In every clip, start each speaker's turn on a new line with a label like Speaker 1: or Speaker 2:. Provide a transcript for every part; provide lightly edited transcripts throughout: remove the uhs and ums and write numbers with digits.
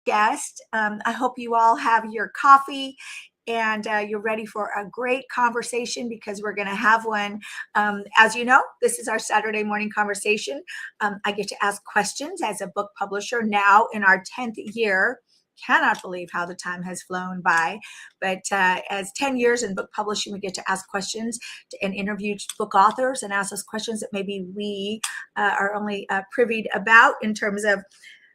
Speaker 1: guest. I hope you all have your coffee and you're ready for a great conversation because we're going to have one. As you know, this is our Saturday morning conversation. I get to ask questions as a book publisher now in our 10th year. Cannot believe how the time has flown by. But as 10 years in book publishing, we get to ask questions and interview book authors and ask us questions that maybe we are only privy about in terms of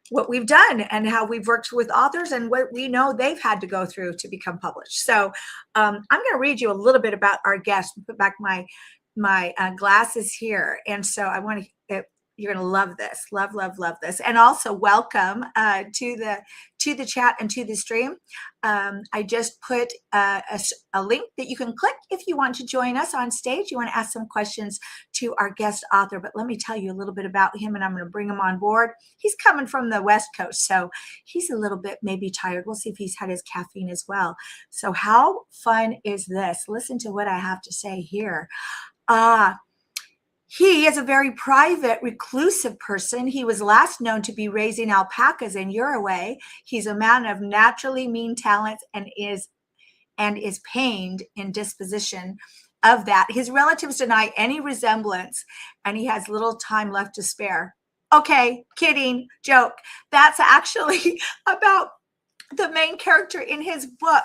Speaker 1: what we've done and how we've worked with authors and what we know they've had to go through to become published. So I'm going to read you a little bit about our guest, put back my glasses here. And so I want to, you're going to love this, love this. And also welcome to the chat and to the stream. I just put a link that you can click if you want to join us on stage. You want to ask some questions to our guest author, but let me tell you a little bit about him and I'm going to bring him on board. He's coming from the West Coast, so he's a little bit maybe tired. We'll see if he's had his caffeine as well. So how fun is this? Listen to what I have to say here. He is a very private, reclusive person. He was last known to be raising alpacas in Uruguay. He's a man of naturally mean talents and is pained in disposition of that. His relatives deny any resemblance, and he has little time left to spare. Okay, kidding, joke. That's actually about the main character in his book,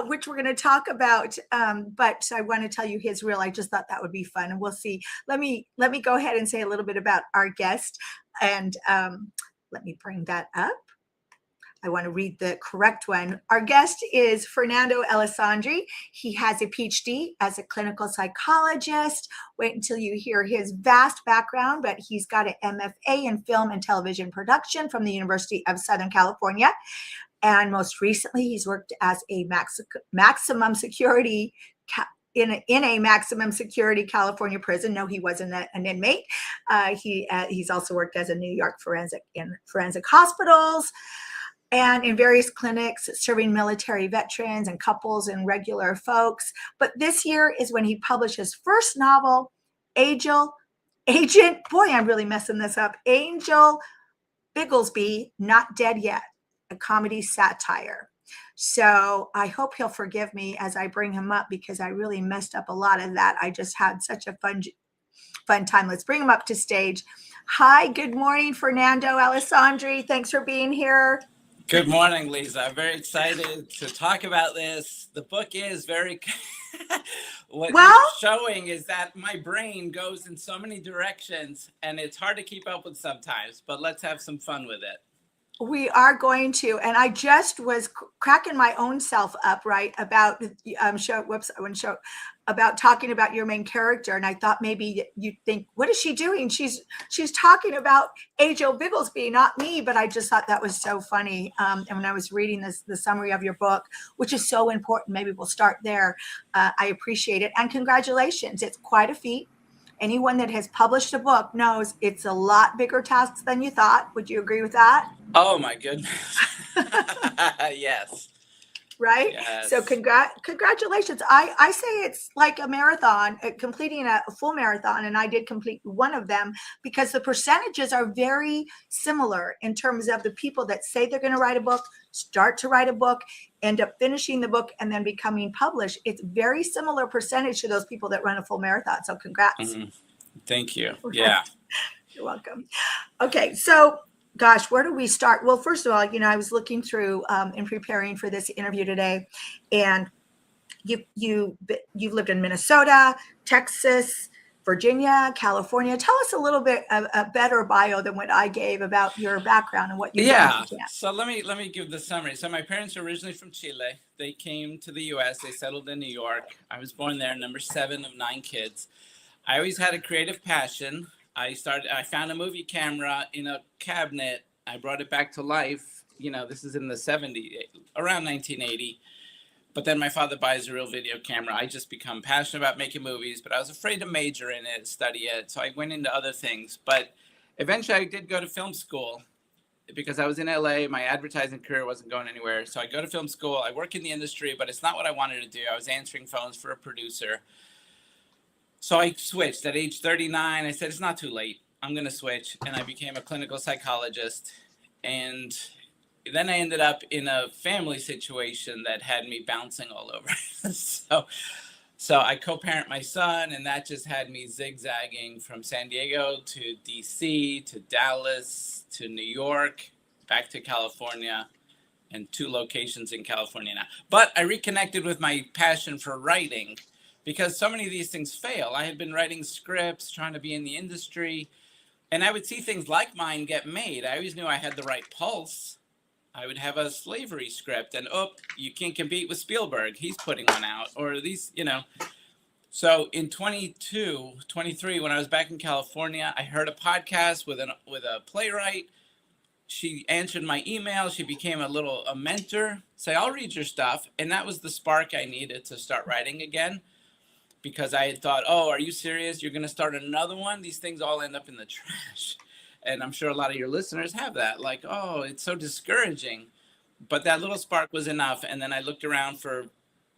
Speaker 1: which we're going to talk about. But I want to tell you his real. I just thought that would be fun, and we'll see. Let me go ahead and say a little bit about our guest, and let me bring that up. I want to read the correct one. Our guest is Fernando Alessandri. He has a PhD as a clinical psychologist. Wait until you hear his vast background, but he's got an MFA in film and television production from the University of Southern California. And most recently, he's worked as a maximum security in a maximum security California prison. No, he wasn't an inmate. He's also worked as a New York forensic hospitals and in various clinics serving military veterans and couples and regular folks. But this year is when he published his first novel, Agent. Boy, I'm really messing this up. Angel Bigglesby, Not Dead Yet, a comedy satire. So I hope he'll forgive me as I bring him up because I really messed up a lot of that. I just had such a fun time. Let's bring him up to stage. Hi, good morning, Fernando Alessandri. Thanks for being here.
Speaker 2: Good morning, Lisa. I'm very excited to talk about this. The book is very... What you're showing is that my brain goes in so many directions and it's hard to keep up with sometimes, but let's have some fun with it.
Speaker 1: We are going to, and I just was cracking my own self up, right, about about talking about your main character, and I thought maybe you'd think, what is she doing? She's talking about Angel Bigglesby, not me. But I just thought that was so funny. And when I was reading the summary of your book, which is so important, maybe we'll start there. I appreciate it, and congratulations. It's quite a feat. Anyone that has published a book knows it's a lot bigger task than you thought. Would you agree with that?
Speaker 2: Oh, my goodness. Yes.
Speaker 1: Right?
Speaker 2: Yes.
Speaker 1: So congratulations. I say it's like a marathon, completing a full marathon, and I did complete one of them because the percentages are very similar in terms of the people that say they're going to write a book, start to write a book, end up finishing the book, and then becoming published. It's very similar percentage to those people that run a full marathon. So congrats.
Speaker 2: Mm-hmm. Thank you. Yeah.
Speaker 1: You're welcome. Okay. So gosh, where do we start? Well, first of all, I was looking through in preparing for this interview today, and you've lived in Minnesota, Texas, Virginia, California. Tell us a little bit of a better bio than what I gave about your background and what you've done.
Speaker 2: Yeah. So let me give the summary. So my parents are originally from Chile. They came to the U.S. They settled in New York. I was born there, number 7 of 9 kids. I always had a creative passion. I found a movie camera in a cabinet. I brought it back to life. This is in the 70s, around 1980. But then my father buys a real video camera. I just become passionate about making movies, but I was afraid to major in it, study it. So I went into other things. But eventually I did go to film school because I was in LA. My advertising career wasn't going anywhere. So I go to film school. I work in the industry, but it's not what I wanted to do. I was answering phones for a producer. So I switched at age 39. I said, it's not too late. I'm going to switch. And I became a clinical psychologist. And then I ended up in a family situation that had me bouncing all over. So I co-parent my son, and that just had me zigzagging from San Diego to DC to Dallas to New York, back to California, and 2 locations in California now. But I reconnected with my passion for writing because so many of these things fail. I had been writing scripts, trying to be in the industry, and I would see things like mine get made. I always knew I had the right pulse. I would have a slavery script, and you can't compete with Spielberg. He's putting one out, or these, So in 23, when I was back in California, I heard a podcast with a playwright. She answered my email. She became a mentor. Say, I'll read your stuff. And that was the spark I needed to start writing again, because I had thought, oh, are you serious? You're going to start another one? These things all end up in the trash. And I'm sure a lot of your listeners have that. Like, oh, it's so discouraging. But that little spark was enough. And then I looked around for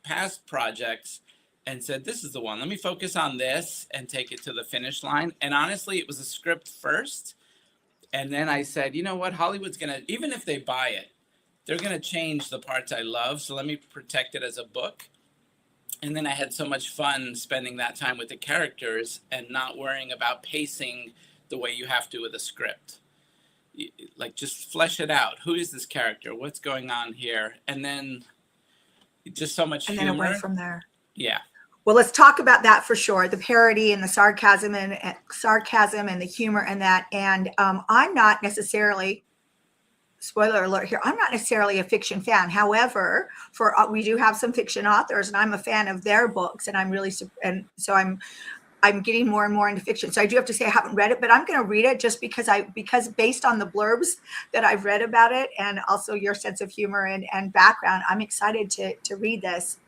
Speaker 2: past projects and said, this is the one. Let me focus on this and take it to the finish line. And honestly, it was a script first. And then I said, you know what? Hollywood's going to, even if they buy it, they're going to change the parts I love. So let me protect it as a book. And then I had so much fun spending that time with the characters and not worrying about pacing the way you have to with a script. Like, just flesh it out. Who is this character? What's going on here? And then just so much humor.
Speaker 1: And then it went from there.
Speaker 2: Yeah.
Speaker 1: Well, let's talk about that for sure. The parody and the sarcasm and the humor and that. And I'm not necessarily, spoiler alert here, I'm not necessarily a fiction fan. However, we do have some fiction authors, and I'm a fan of their books, and so I'm getting more and more into fiction. So I do have to say I haven't read it, but I'm going to read it just because based on the blurbs that I've read about it, and also your sense of humor and background, I'm excited to read this.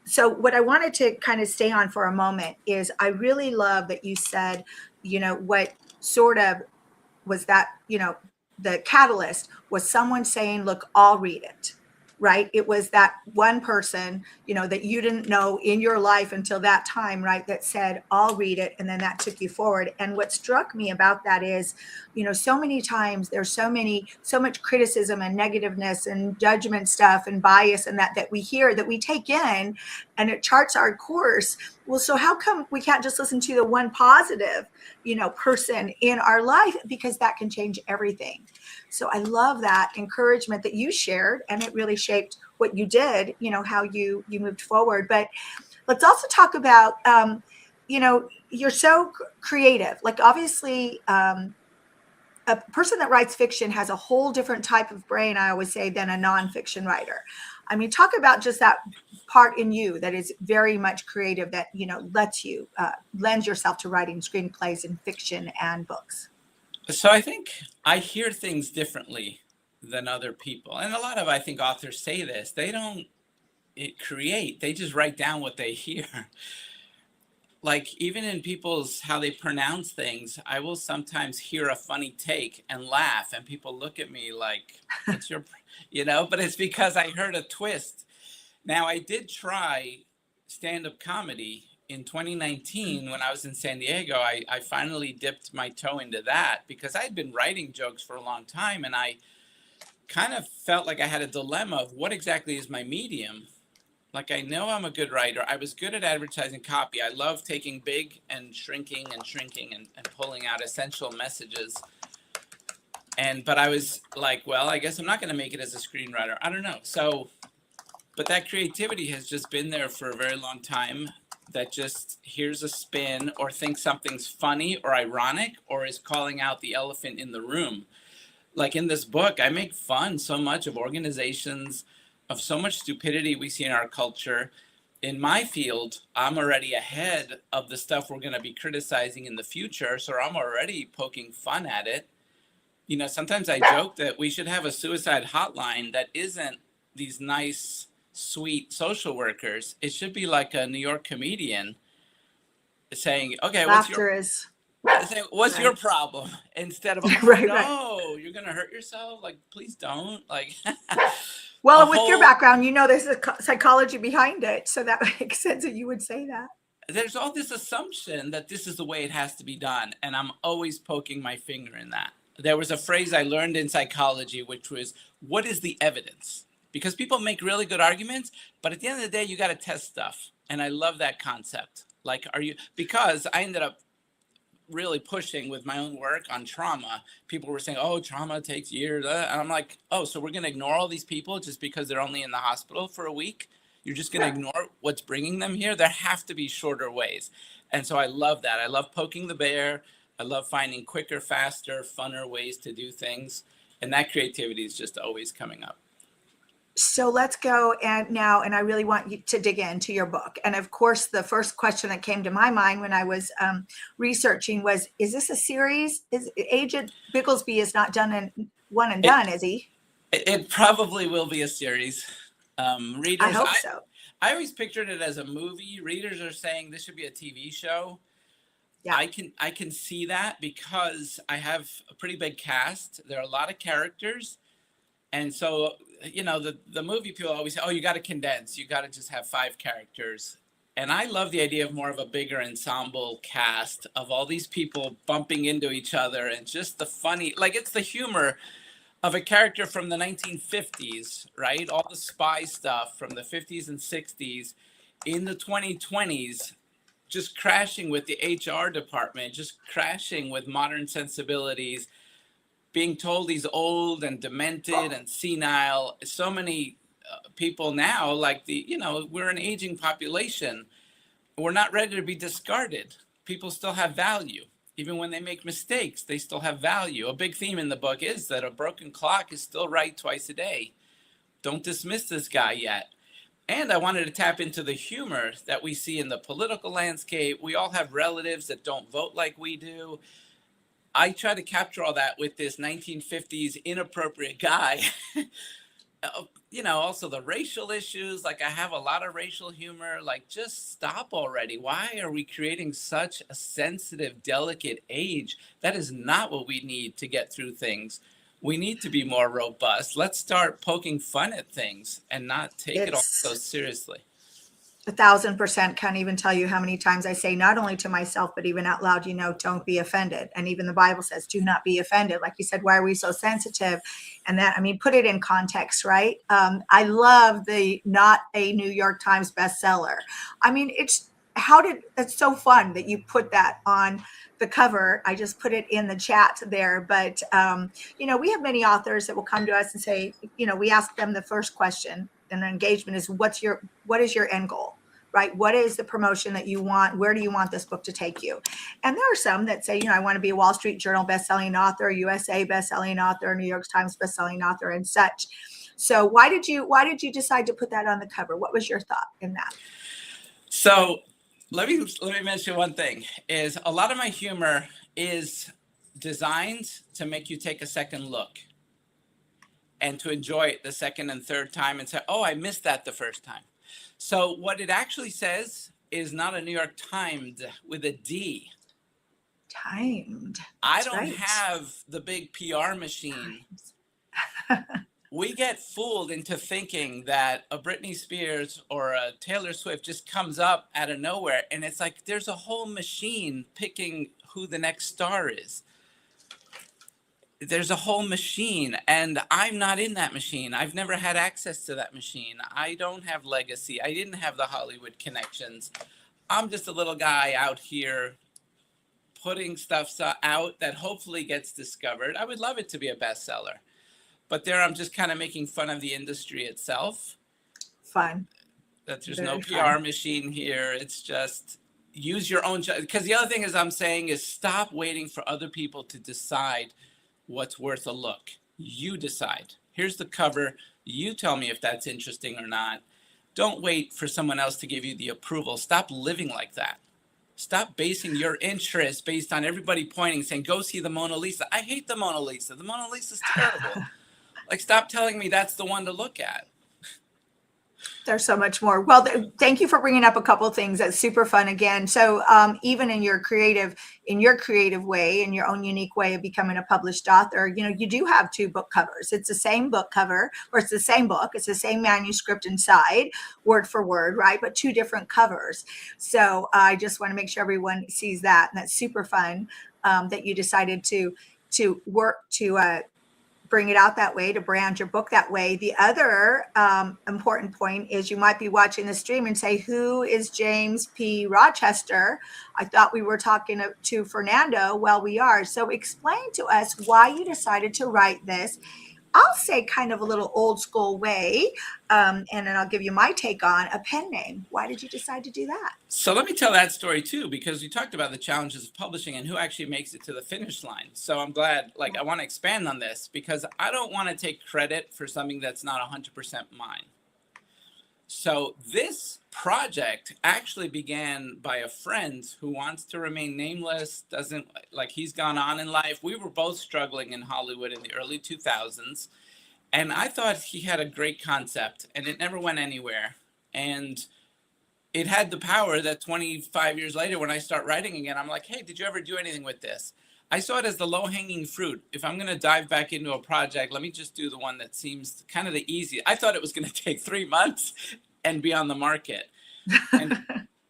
Speaker 1: So what I wanted to kind of stay on for a moment is I really love that you said, what sort of was that, the catalyst was someone saying, look, I'll read it. Right. It was that one person, that you didn't know in your life until that time, right, that said, I'll read it. And then that took you forward. And what struck me about that is, so many times there's so much criticism and negativeness and judgment stuff and bias and that we hear, that we take in, and it charts our course. Well, so how come we can't just listen to the one positive, person in our life, because that can change everything. So I love that encouragement that you shared, and it really shaped what you did, how you moved forward. But let's also talk about, you're so creative. Like, obviously, a person that writes fiction has a whole different type of brain, I always say, than a nonfiction writer. I mean, talk about just that part in you that is very much creative, that, lets you lend yourself to writing screenplays and fiction and books.
Speaker 2: So I think I hear things differently than other people. And a lot of, I think, authors say this. They don't create. They just write down what they hear. Like, even in how they pronounce things, I will sometimes hear a funny take and laugh. And people look at me like, what's your, but it's because I heard a twist. Now, I did try stand-up comedy in 2019, when I was in San Diego. I finally dipped my toe into that because I had been writing jokes for a long time, and I kind of felt like I had a dilemma of what exactly is my medium. Like, I know I'm a good writer. I was good at advertising copy. I love taking big and shrinking and pulling out essential messages. But I was like, well, I guess I'm not going to make it as a screenwriter. I don't know. But that creativity has just been there for a very long time. That just hears a spin or thinks something's funny or ironic or is calling out the elephant in the room. Like in this book, I make fun so much of organizations, of so much stupidity we see in our culture. In my field, I'm already ahead of the stuff we're going to be criticizing in the future. So I'm already poking fun at it. Sometimes I joke that we should have a suicide hotline that isn't these nice, sweet social workers. It should be like a New York comedian saying, okay, what's your problem? Instead of, no, you're going to hurt yourself. Like, please don't. Like,
Speaker 1: well, with your background, there's a psychology behind it. So that makes sense that you would say that.
Speaker 2: There's all this assumption that this is the way it has to be done. And I'm always poking my finger in that. there was a phrase I learned in psychology, which was, what is the evidence? Because people make really good arguments, but at the end of the day, you got to test stuff. And I love that concept. Like, because I ended up really pushing with my own work on trauma. People were saying, oh, trauma takes years. And I'm like, oh, so we're going to ignore all these people just because they're only in the hospital for a week? You're just going to ignore what's bringing them here? There have to be shorter ways. And so I love that. I love poking the bear. I love finding quicker, faster, funner ways to do things. And that creativity is just always coming up.
Speaker 1: So let's go and I really want you to dig into your book. And of course, the first question that came to my mind when I was researching was, is this a series? Is Agent Bigglesby is not done in one and done, is he?
Speaker 2: It probably will be a series. Readers,
Speaker 1: I hope so.
Speaker 2: I always pictured it as a movie. Readers are saying this should be a TV show. Yeah. I can see that because I have a pretty big cast. There are a lot of characters. And so, you know, the movie people always say, oh, you got to condense. You got to just have 5 characters. And I love the idea of more of a bigger ensemble cast of all these people bumping into each other and just the funny, like it's the humor of a character from the 1950s, right? All the spy stuff from the 50s and 60s in the 2020s, just crashing with the HR department, just crashing with modern sensibilities, being told he's old and demented and senile. So many people now, like we're an aging population. We're not ready to be discarded. People still have value. Even when they make mistakes, they still have value. A big theme in the book is that a broken clock is still right twice a day. Don't dismiss this guy yet. And I wanted to tap into the humor that we see in the political landscape. We all have relatives that don't vote like we do. I try to capture all that with this 1950s inappropriate guy. Also the racial issues, like I have a lot of racial humor, like just stop already. Why are we creating such a sensitive, delicate age? That is not what we need to get through things. We need to be more robust. Let's start poking fun at things and not take it all so seriously.
Speaker 1: 1,000%. Can't even tell you how many times I say, not only to myself, but even out loud, don't be offended. And even the Bible says, do not be offended. Like you said, why are we so sensitive? And that, put it in context, right? I love the not a New York Times bestseller. It's so fun that you put that on the cover. I just put it in the chat there. But, we have many authors that will come to us and say, we ask them the first question in engagement is, what is your end goal, right? What is the promotion that you want? Where do you want this book to take you? And there are some that say, I want to be a Wall Street Journal bestselling author, USA bestselling author, New York Times bestselling author, and such. So why did you decide to put that on the cover? What was your thought in that?
Speaker 2: So let me mention one thing, is a lot of my humor is designed to make you take a second look and to enjoy it the second and third time and say, oh, I missed that the first time. So what it actually says is not a New York Timed with a D.
Speaker 1: Timed.
Speaker 2: I don't have the big PR machine. We get fooled into thinking that a Britney Spears or a Taylor Swift just comes up out of nowhere. And it's like, there's a whole machine picking who the next star is. There's a whole machine, and I'm not in that machine. I've never had access to that machine. I don't have legacy. I didn't have the Hollywood connections. I'm just a little guy out here putting stuff out that hopefully gets discovered. I would love it to be a bestseller, but there I'm just kind of making fun of the industry itself.
Speaker 1: Fun.
Speaker 2: That there's no PR machine here. It's just use your own, because the other thing is I'm saying is stop waiting for other people to decide what's worth a look. You decide. Here's the cover. You tell me if that's interesting or not. Don't wait for someone else to give you the approval. Stop living like that. Stop basing your interest based on everybody pointing, saying, go see the Mona Lisa. I hate the Mona Lisa. The Mona Lisa's terrible. Like, stop telling me that's the one to look at.
Speaker 1: There's so much more. Well, thank you for bringing up a couple of things. That's super fun again. So even in your creative way, in your own unique way of becoming a published author, you do have 2 book covers. It's the same book cover, or it's the same book. It's the same manuscript inside, word for word, right? But 2 different covers. So I just want to make sure everyone sees that. And that's super fun that you decided to work to bring it out that way, to brand your book that way. The other important point is you might be watching the stream and say, who is James P. Rochester? I thought we were talking to Fernando. Well, we are. So explain to us why you decided to write this. I'll say kind of a little old school way, and then I'll give you my take on a pen name. Why did you decide to do that?
Speaker 2: So let me tell that story too, because you talked about the challenges of publishing and who actually makes it to the finish line. So I'm glad, I want to expand on this because I don't want to take credit for something that's not 100% mine. So this project actually began by a friend who wants to remain nameless, he's gone on in life. We were both struggling in Hollywood in the early 2000s. And I thought he had a great concept and it never went anywhere. And it had the power that 25 years later, when I start writing again, I'm like, hey, did you ever do anything with this? I saw it as the low-hanging fruit. If I'm going to dive back into a project, let me just do the one that seems kind of the easy. I thought it was going to take 3 months and be on the market.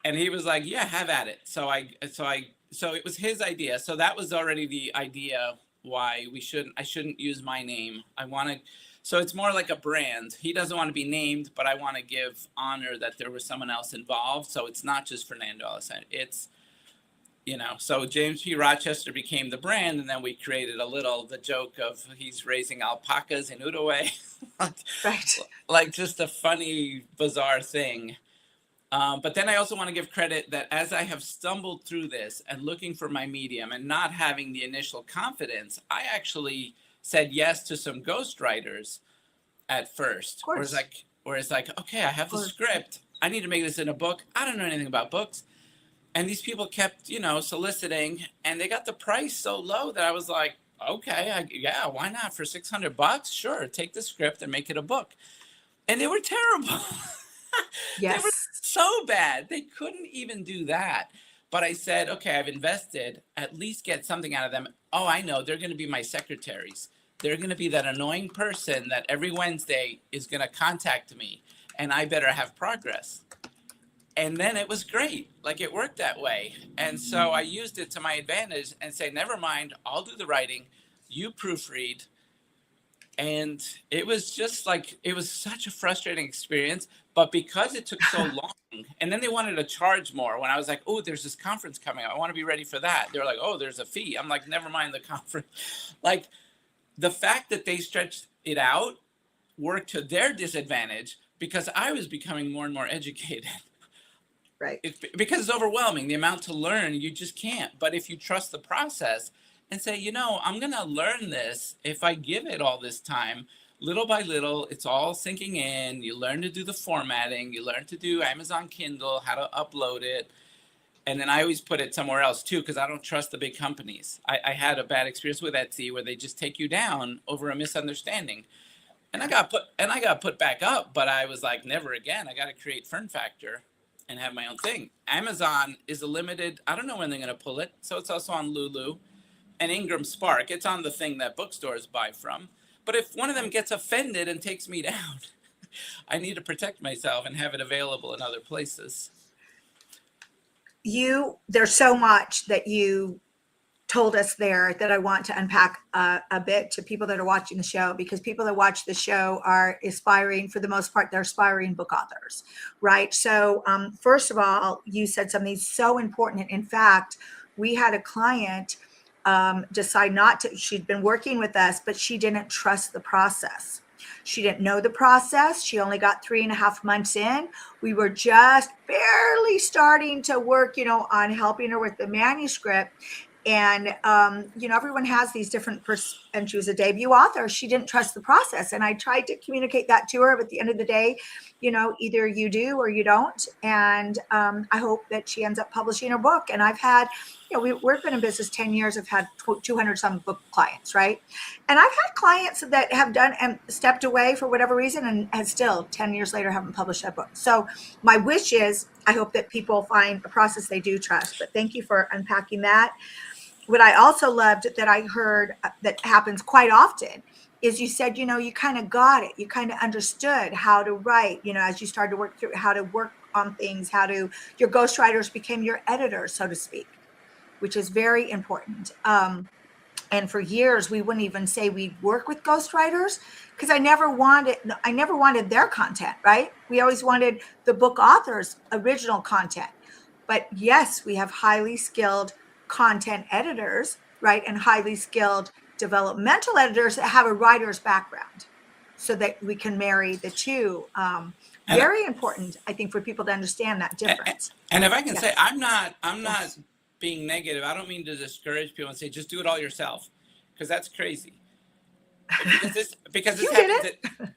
Speaker 2: And he was like, yeah, have at it. So it was his idea. So that was already the idea why I shouldn't use my name. So it's more like a brand. He doesn't want to be named, but I want to give honor that there was someone else involved. So it's not just Fernando Alessandri. It's, so James P. Rochester became the brand, and then we created the joke of he's raising alpacas in Uruguay.
Speaker 1: Right.
Speaker 2: Like just a funny, bizarre thing. But then I also want to give credit that as I have stumbled through this and looking for my medium and not having the initial confidence, I actually said yes to some ghostwriters at first. Where it's like, okay, I have the script. I need to make this in a book. I don't know anything about books. And these people kept, soliciting, and they got the price so low that I was like, okay, why not? For $600? Sure, take the script and make it a book. And they were terrible.
Speaker 1: Yes.
Speaker 2: They were so bad. They couldn't even do that. But I said, okay, I've invested, at least get something out of them. Oh, I know, they're going to be my secretaries. They're going to be that annoying person that every Wednesday is going to contact me, and I better have progress. And then it was great. It worked that way. And so I used it to my advantage and say, never mind, I'll do the writing. You proofread. And it was just it was such a frustrating experience. But because it took so long, and then they wanted to charge more when I was like, oh, there's this conference coming up. I want to be ready for that. They're like, oh, there's a fee. I'm like, never mind the conference. The fact that they stretched it out worked to their disadvantage because I was becoming more and more educated.
Speaker 1: Right.
Speaker 2: Because it's overwhelming, the amount to learn, you just can't. But if you trust the process and say, I'm going to learn this, if I give it all this time, little by little, it's all sinking in. You learn to do the formatting. You learn to do Amazon Kindle, how to upload it. And then I always put it somewhere else too, because I don't trust the big companies. I had a bad experience with Etsy where they just take you down over a misunderstanding. And I got put back up, but I was like, never again. I got to create Fern Factor and have my own thing. Amazon is a limited, I don't know when they're going to pull it. So it's also on Lulu and Ingram Spark. It's on the thing that bookstores buy from. But if one of them gets offended and takes me down, I need to protect myself and have it available in other places.
Speaker 1: There's so much that you told us there that I want to unpack a bit to people that are watching the show, because people that watch the show are aspiring, for the most part, they're aspiring book authors, right? So first of all, you said something so important. In fact, we had a client decide not to, she'd been working with us, but she didn't trust the process. She didn't know the process. She only got 3.5 months in. We were just barely starting to work, on helping her with the manuscript. And, everyone has these different, and she was a debut author. She didn't trust the process. And I tried to communicate that to her. But at the end of the day, either you do or you don't. And I hope that she ends up publishing her book. And I've had, we've been in business 10 years. I've had 200 some book clients, right? And I've had clients that have done and stepped away for whatever reason and still 10 years later haven't published that book. So my wish is, I hope that people find a process they do trust. But thank you for unpacking that. What I also loved that I heard that happens quite often is you said, you kind of got it. You kind of understood how to write, as you started to work through how to work on things, your ghostwriters became your editors, so to speak, which is very important. And for years, we wouldn't even say we'd work with ghostwriters because I never wanted their content, right? We always wanted the book author's original content. But yes, we have highly skilled content editors, right? And highly skilled developmental editors that have a writer's background so that we can marry the two.
Speaker 2: And
Speaker 1: Very important, I think, for people to understand that difference.
Speaker 2: and if I can say,
Speaker 1: Yes.
Speaker 2: I'm not
Speaker 1: Yes.
Speaker 2: being negative. I don't mean to discourage people and say just do it all yourself, because that's crazy. Because this
Speaker 1: You did
Speaker 2: happens.
Speaker 1: it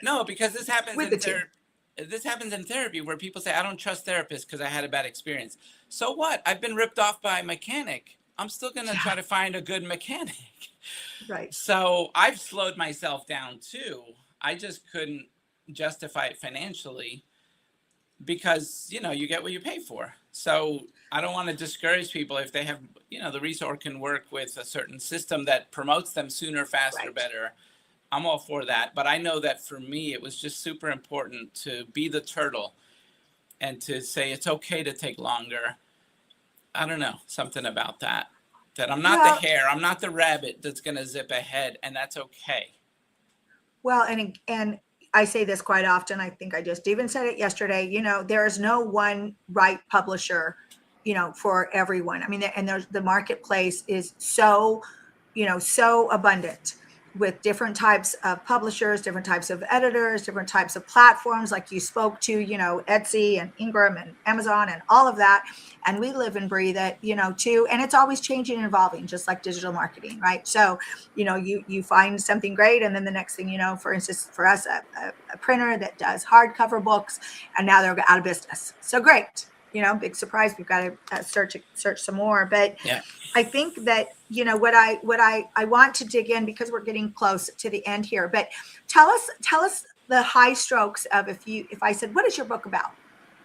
Speaker 2: No, because this happens
Speaker 1: with the
Speaker 2: in
Speaker 1: team.
Speaker 2: this happens in therapy where people say I don't trust therapists because I had a bad experience. So what? I've been ripped off by a mechanic. I'm still gonna
Speaker 1: Yeah.
Speaker 2: try to find a good mechanic.
Speaker 1: Right.
Speaker 2: So I've slowed myself down too. I just couldn't justify it financially because you get what you pay for. So I don't want to discourage people if they have the resource can work with a certain system that promotes them sooner, faster,
Speaker 1: Right.
Speaker 2: better. I'm all for that, but I know that for me it was just super important to be the turtle and to say it's okay to take longer. I don't know, something about that. That I'm not the
Speaker 1: Well,
Speaker 2: hare, I'm not the rabbit that's going to zip ahead, and that's okay.
Speaker 1: well, and I say this quite often. I think I just even said it yesterday. There is no one right publisher, for everyone. I mean, and there's the marketplace is so abundant with different types of publishers, different types of editors, different types of platforms, like you spoke to, Etsy and Ingram and Amazon and all of that. And we live and breathe it, too. And it's always changing and evolving, just like digital marketing, right? So, you find something great, and then the next thing for instance, for us, a printer that does hardcover books, and now they're out of business. So great. Big surprise. We've got to search some more. But
Speaker 2: Yeah.
Speaker 1: I think that what I want to dig in, because we're getting close to the end here. But tell us the high strokes of, if I said, what is your book about?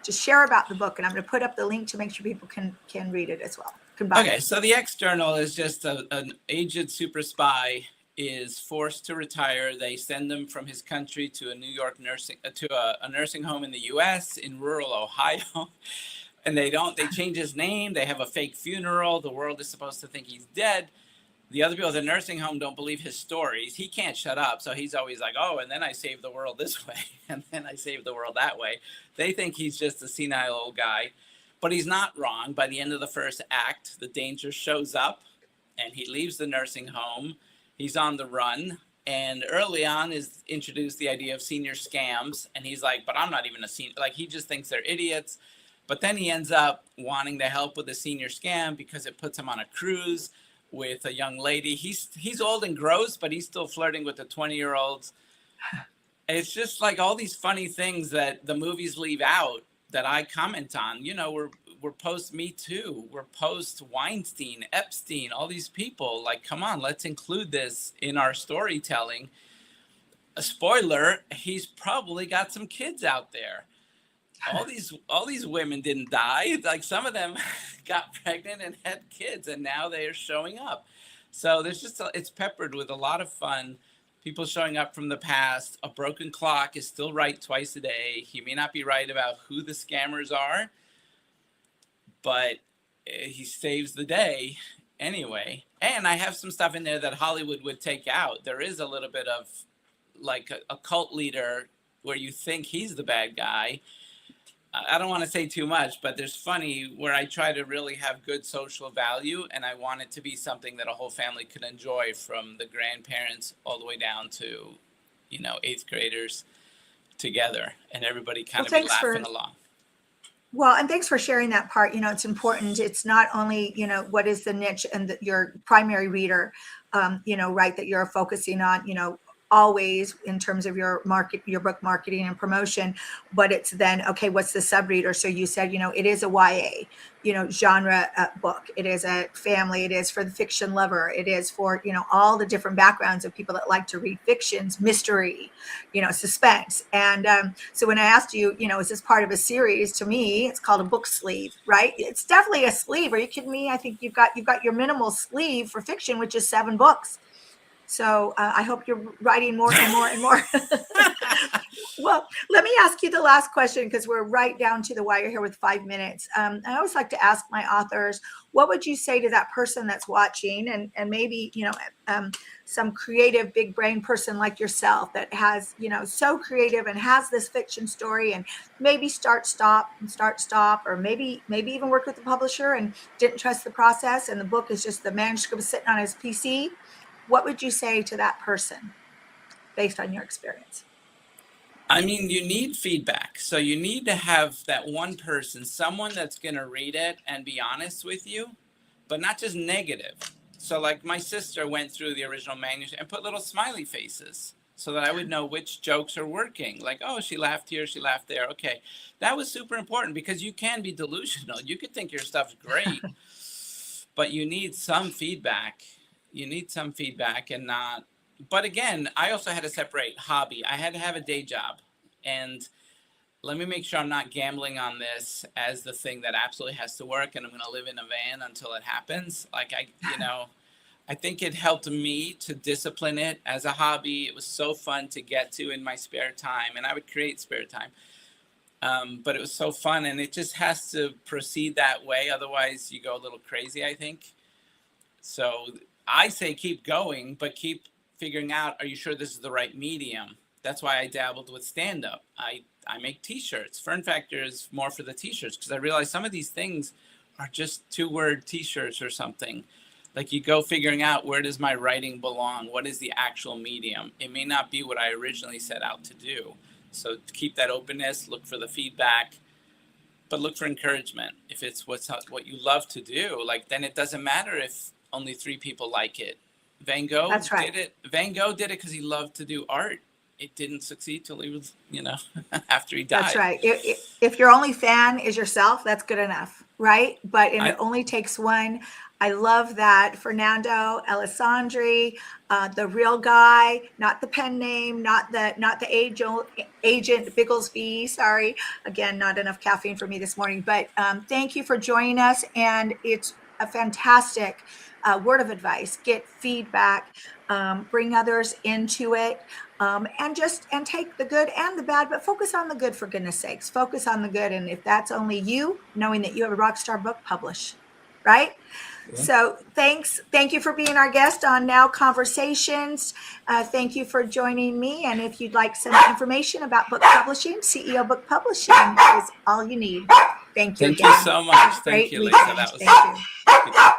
Speaker 1: Just share about the book, and I'm going to put up the link to make sure people can read it as well. Can buy
Speaker 2: Okay,
Speaker 1: it.
Speaker 2: so the external is just an aged super spy is forced to retire. They send him from his country to a New York a nursing home in the U.S. in rural Ohio. And they change his name. They have a fake funeral. The world is supposed to think he's dead. The other people at the nursing home don't believe his stories. He can't shut up. So he's always like, oh, and then I saved the world this way. And then I saved the world that way. They think he's just a senile old guy. But he's not wrong. By the end of the first act, the danger shows up and he leaves the nursing home. He's on the run. And early on is introduced the idea of senior scams. And he's like, but I'm not even a senior. Like, he just thinks they're idiots. But then he ends up wanting to help with a senior scam because it puts him on a cruise with a young lady. He's old and gross, but he's still flirting with the 20-year-olds. It's just like all these funny things that the movies leave out that I comment on. We're post Me Too. We're post Weinstein, Epstein, all these people. Like, come on, let's include this in our storytelling. A spoiler, he's probably got some kids out there. All these women didn't die. Like, some of them got pregnant and had kids, and now they are showing up. So there's it's peppered with a lot of fun. People showing up from the past. A broken clock is still right twice a day. He may not be right about who the scammers are, but he saves the day anyway. And I have some stuff in there that Hollywood would take out. There is a little bit of like a cult leader where you think he's the bad guy. I don't want to say too much, but there's funny where I try to really have good social value, and I want it to be something that a whole family could enjoy, from the grandparents all the way down to, 8th graders together, and everybody kind of be laughing along.
Speaker 1: Well, and thanks for sharing that part. It's important. It's not only, what is the niche and your primary reader, right, that you're focusing on, always in terms of your book marketing and promotion, but it's then, okay, what's the sub reader? So you said, it is a YA, genre book. It is a family. It is for the fiction lover. It is for, all the different backgrounds of people that like to read fictions, mystery, suspense. And so when I asked you, is this part of a series? To me, it's called a book sleeve, right? It's definitely a sleeve. Are you kidding me? I think you've got your minimal sleeve for fiction, which is 7 books. So I hope you're writing more and more and more. Well, let me ask you the last question because we're right down to the wire here with 5 minutes. I always like to ask my authors, what would you say to that person that's watching, and maybe, some creative big brain person like yourself that has, so creative and has this fiction story and maybe start, stop, or maybe even work with the publisher and didn't trust the process and the book is just the manuscript sitting on his PC. What would you say to that person based on your experience?
Speaker 2: I mean, you need feedback. So you need to have that one person, someone that's going to read it and be honest with you, but not just negative. So like my sister went through the original manuscript and put little smiley faces so that I would know which jokes are working. Like, oh, she laughed here, she laughed there. Okay. That was super important because you can be delusional. You could think your stuff's great, but you need some feedback. You need some feedback and not. But again, I also had to separate hobby. I had to have a day job. And let me make sure I'm not gambling on this as the thing that absolutely has to work and I'm going to live in a van until it happens. Like I think it helped me to discipline it as a hobby. It was so fun to get to in my spare time, and I would create spare time. But it was so fun, and it just has to proceed that way. Otherwise you go a little crazy, I think. So I say keep going, but keep figuring out, are you sure this is the right medium? That's why I dabbled with stand-up. I make t-shirts. Fern Factor is more for the t-shirts because I realized some of these things are just 2-word t-shirts or something. Like you go figuring out, where does my writing belong? What is the actual medium? It may not be what I originally set out to do. So keep that openness, look for the feedback, but look for encouragement. If it's what you love to do, like then it doesn't matter if only 3 people like it. Van Gogh
Speaker 1: That's right.
Speaker 2: did it. Van Gogh did it because he loved to do art. It didn't succeed till he was, after he died.
Speaker 1: That's right. If your only fan is yourself, that's good enough, right? But it only takes one. I love that. Fernando, Alessandri, the real guy, not the pen name, not the agent Bigglesby. Sorry, again, not enough caffeine for me this morning. But thank you for joining us, and it's a fantastic word of advice. Get feedback, bring others into it, and take the good and the bad, but focus on the good, for goodness sakes. Focus on the good, and if that's only you, knowing that you have a rock star book, publish, right? Yeah. So thank you for being our guest on Now Conversations. Thank you for joining me, and if you'd like some information about book publishing, CEO Book Publishing is all you need. Thank you.
Speaker 2: Thank you so much. Thank you, Lisa. That was
Speaker 1: thank you.